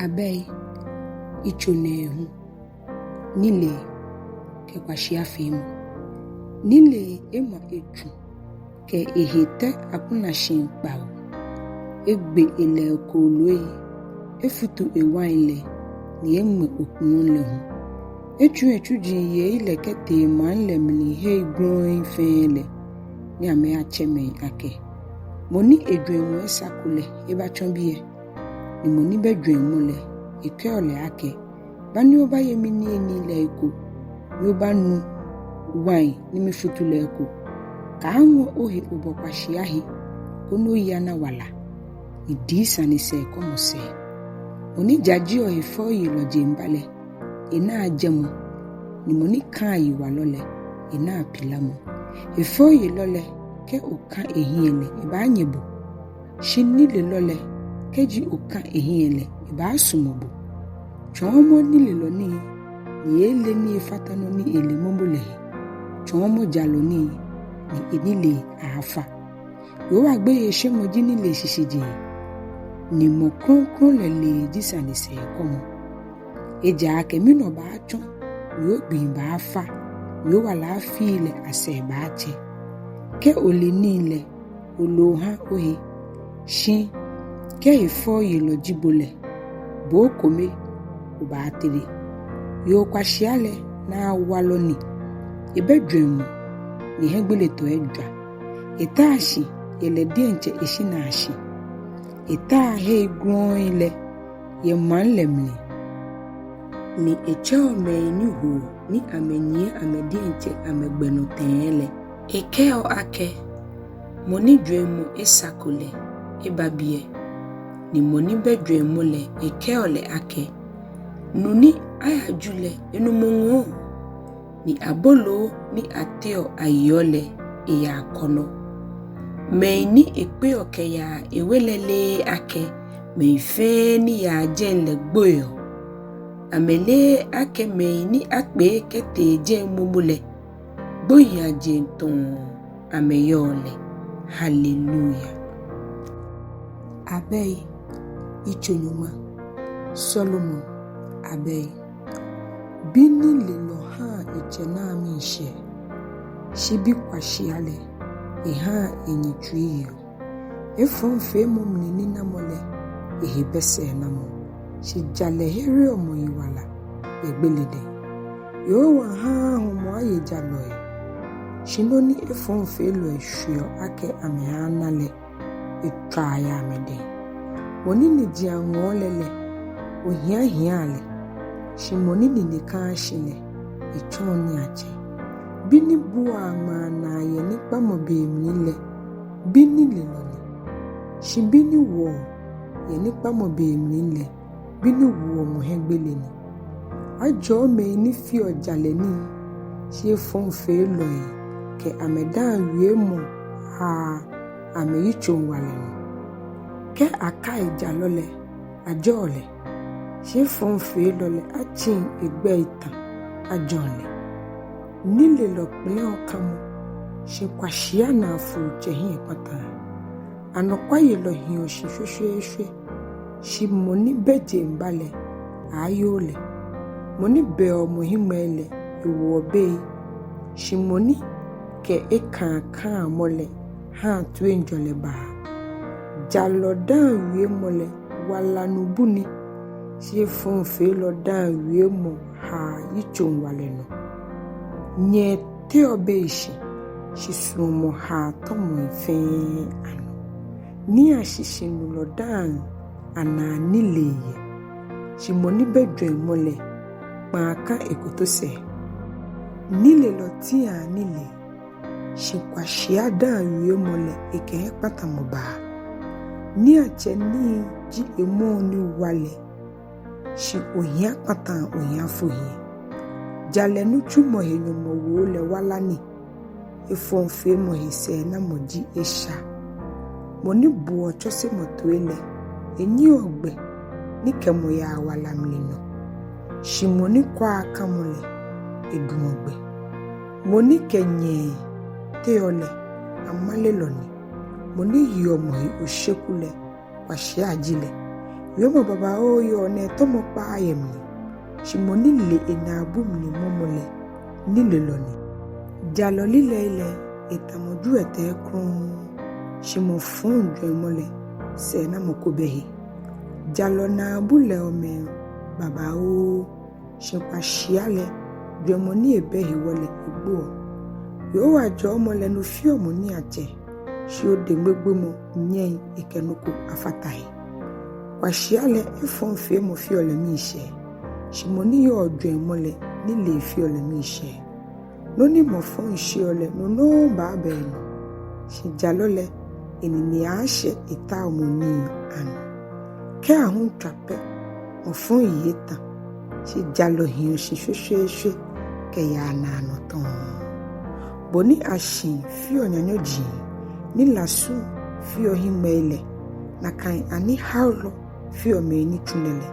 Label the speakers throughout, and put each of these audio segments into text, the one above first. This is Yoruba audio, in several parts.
Speaker 1: Abɛi ichonehu Nilee ke kwashiafeemɔ Nilee ema echu ke ehete apuna shinkpao egbe ele koloi efutu ewaile ni emme okunle hu echu ji ye ile kete man le mli he growing fele ni ame acheme ake moni edwemu esakule eba chonbie ni moni bedwemu le ekeole ake bani oba yemini ni le eko ni oba nu wine ni mefutu le eko ka anwo ohe obokwahiahi kono yana wala ni disa ni se komo se oni jaji ohe fo yilo jembale ina ajemu ni moni kan yi walole ina apilamo efo yilole ke oka ehiele eba anyebu shinile lole keji oka ehiele eba asumobu chomo nile loni ni ele ni efatano ni ele mombole chomo jaloni ni enile afa yo wa gbe ese moji nile sisije ni mo kronkron lele jisani se komo eja ke mi no ba chon ni ogbin ba afa ni o wa la fi ile ase ba che ke ole ni ile oloha ohe shin ke ifo yilo jibole bo kome uba tiri yo kwashiale na waloni ebedwemu ni hegbele to edwa etashi ele dienche eshinashi eta he growing le ye man lemle ni echeo me ni hu ni amenye amedienche amegbeno tenele ekeo ake moni dwemu esakule ebabie ni moni bedwemu le ekeo le ake nuni ayajule enumongo ni abolo ni ateo ayole eya kono meini ekpe oke ya ewelele ake meife ni ya jenle gboyo amele ake meini akpe kete jen mumule boya jenton ameyole hallelujah. Abɛi ichonyuma Solomon Abɛi bini lelo ha echena mishe shibi kwashiale eha enyitwiyo efomfe momnini namole ehebese namo shijale here omoyiwala egbelede yo wa ha homo ayejaloy shinoni efomfe lo ehwio ake amehanale etwaya mede woni ni dianwolele ohiahiale shimoni ni nika shile echoni ache bini bua mana ye nipa mobemnile bini leloni shibini wo ye nipa mobemnile bini wo mohegbeleni ajo me ni fi ojaleni she fonfe loyi ke amedan wiemo ha ameyichon waleni ke akai jalole ajole she fonfe lole achin egbe itan ajole nile lokpele okamo she kwashia na afu chehin pata anokwa yelo hin oshishweshwe shi moni beje mbale ayole moni be omuhimele iwo be shi moni ke ekan mole ha twenjole ba jalodan wie mole wala nubuni shi fonfe lo dan wie mo ha yichon wale no nye te obeishi shisumo ha tomo ife ano ni ashishinu lo dan ana Nilee shimoni bedwe mole maaka ekotose Nilee lo ti a Nilee shikwashia dan wie mole eke patamoba ni ache ni ji emo ni wale shi ohia patan ohia fohie jale nuchu mohenyo mo le wala ni efonfe mo hise na moji esha moni buo chose motoele enyi ogbe ni kemo ya wala mlino shimoni kwa akamole edumogbe moni kenye teole amale loni moni hiyo mo oshekule kwashia ajile Yomo baba o yo ne tomo pa ayemni. Shimoni le enabu mni momole nile loni. Jalo lile ile etamoju ete kron. Shimo fon dwemole se na mokobehi. Jalo na bule ome baba o shimpa shiale dwemoni ebehi wole egbo. Yo wajo mole no fio moni ache. Shio de gbegbomo nyen ekenuko afatahi. Kwashiale efon fe mo fiole mishe. Shimoni yo dwemole nile fiole mishe. Noni mo fon shiole no ba beno. Shi jalole enini ashe ita omoni anu. Ke ahun trape mo fon yeta. Shi jalo hiyo shi shwe ke ya na no ton. Boni ashin fio nyanyoji ni lasu fio himele na kan ani haulo fio meni tunele.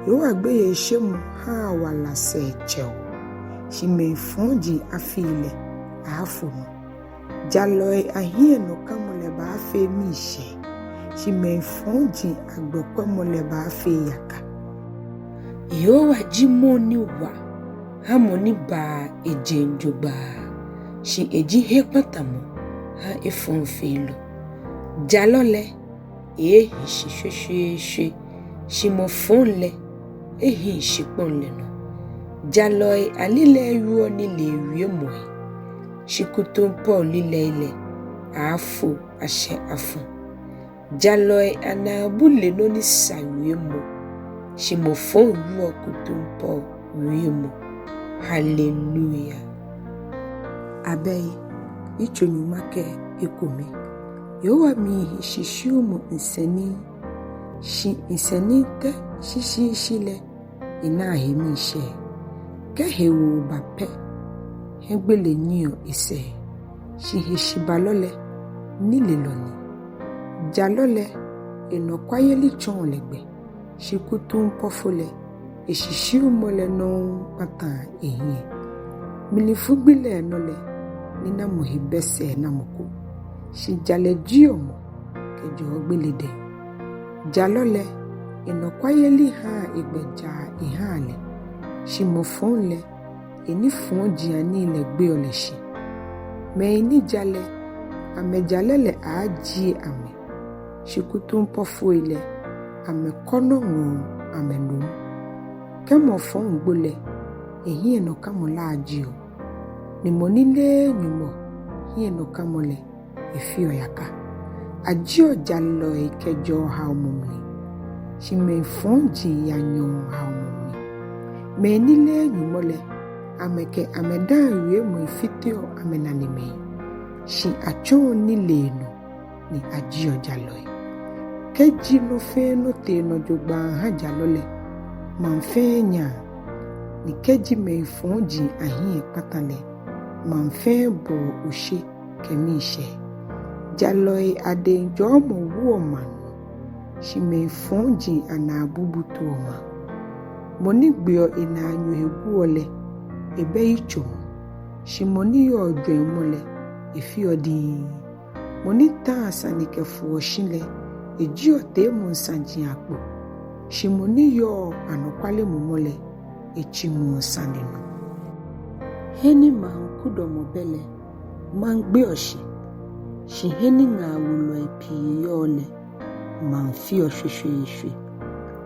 Speaker 1: Yo agbe ye shemu ha wala se cheo. Shi me fonji afile afuno. Jaloe ahie no kamole ba afe mishe. Shi me fonji agbokwe mole ba afe yaka. Yo wajimoni wa hamoni ba ejenjo ba. Shi eji hekpatamo ha efonfelo. Jalole shwe. Shi mo fonle shiponle no. Jaloe alile yuo nile wiemwe. Shi kutumpo lile ile afu ashe afu. Jaloe anabule no ni sa wiemo. Shi mo fon yuo kutumpo wiemo. Hallelujah. Abɛi ichonyumake ekome. Yowa mihi shishumu nsani. Shi nsani te shishile inahe mishe. Kehewu bape. Hegbele nyo ise. Shi hishibalole nililoni. Jalole enokwayeli chonlegbe. Shi kutumpofole. Eshishiumole no patan ehie. Milifugbile enole. Nina muhibese na muku. Shi jale jiomo kejo ogbelede. Jalole enokwayeli ha igbeja ihale. Shi mofonle eni fonji anile gbe oleshi. Me eni jale ame jalele aji ame. Shi kutumpofo ile ame kono ngon ame num. Kemo fon gbole ehi enokamola ajio. Ni monile nyumo hi enokamole efio yaka. Ajio jalo ekejo ha omumni. Shi me fonji yanyo ha omumni. Me nile nyumole ameke amedan yue mo ifitio amenanime. Shi achon nile no ni ajio jalo. Keji no fe no te no jogba ha jalole. Manfe nya ni keji me fonji ahie patale. Manfe bo ushe kemishe. Jaloi adenjo mo woman. Shi me fonji anabubutu oma. Moni gbio ina anyo heguole. Ebe icho. Shi moni yo dwemole. Efi odi. Moni ta asanike fuoshile. Eji ote monsanji akpo. Shi moni yo anokwale mumole. Echi monsanino. Heni mankudo mobele. Mangbe oshi. Shi heni nga wulo epi yole. Manfi oshwe.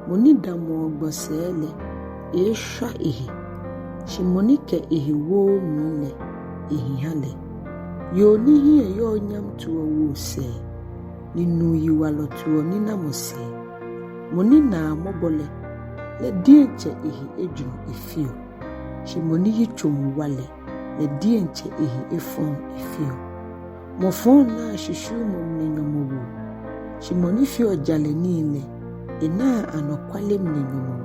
Speaker 1: Moni damo ogbosele. Esha ehi. Shi moni ke ehi wo mile. Ehi hale. Yo nihi yo nyam tuwa wo se. Ninu yiwalo tuwa nina mose. Moni na mobole. Le dienche ehi ejun efio. Shi moni yichomu wale. Le dienche ehi efon efio. Mofon na shishu mninyomu. Shi moni fio jale nile. Ena anokwale mninyomu.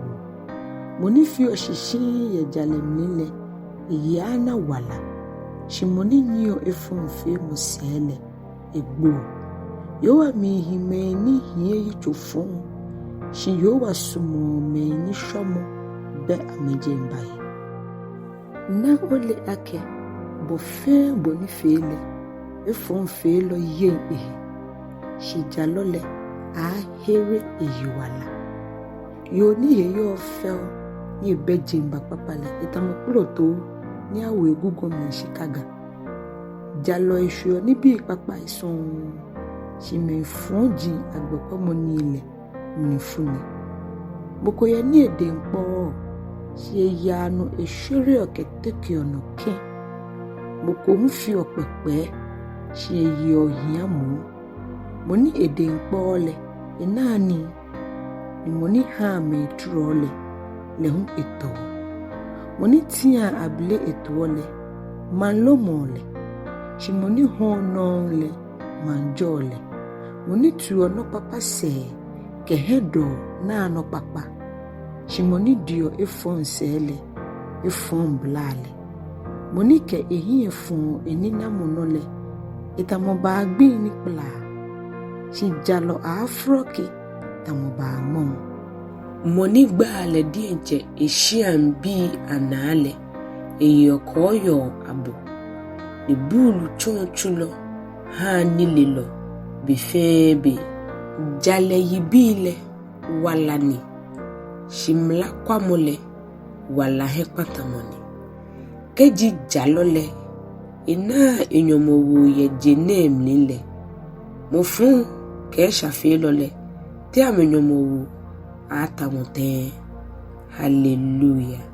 Speaker 1: Moni fio shishi ye jale mnile. Iyana wala. Shi moni nyo efon fe musele. Egbo. Yowa mihi meni hiye yichofon. Shi yowa sumo meni shomo. Be amejembaye. Na ole ake. Bo fe boni fele. Efon felo yen ehi. Shi jalole a here ehi wala. Yo ni ye yo fel ni bejimba papale itamokloto ni awe gugo mi Chicago. Jalo isho ni bi papa ison si me fonji agbepo mo ni ile ni funi. Boko ye ni ede mpo si ya no eshure oketeke ono ke. Boko mfi opepe si ye ohia mu. Moni ede mpo le enani ni moni ha me trole le hun eto. Moni tia able eto le manlo mole. Shi moni hono le manjole. Moni tuo no papa se ke hedo na no papa. Shi moni dio efon sele efon blale. Moni ke ehi efon enina monole itamoba agbi ni pla. Shi jalo afroke tamoba mon. Moni gba le dienche eshian bi anale eyokoyo abo. The bulu chonchulo ha nililo bifebe jale yibile walani shimla kwamole wala hepatamoni keji jalole ina enyomowo ye jenem nile mofun ke shafelole ti amenyomowo atamote. Hallelujah.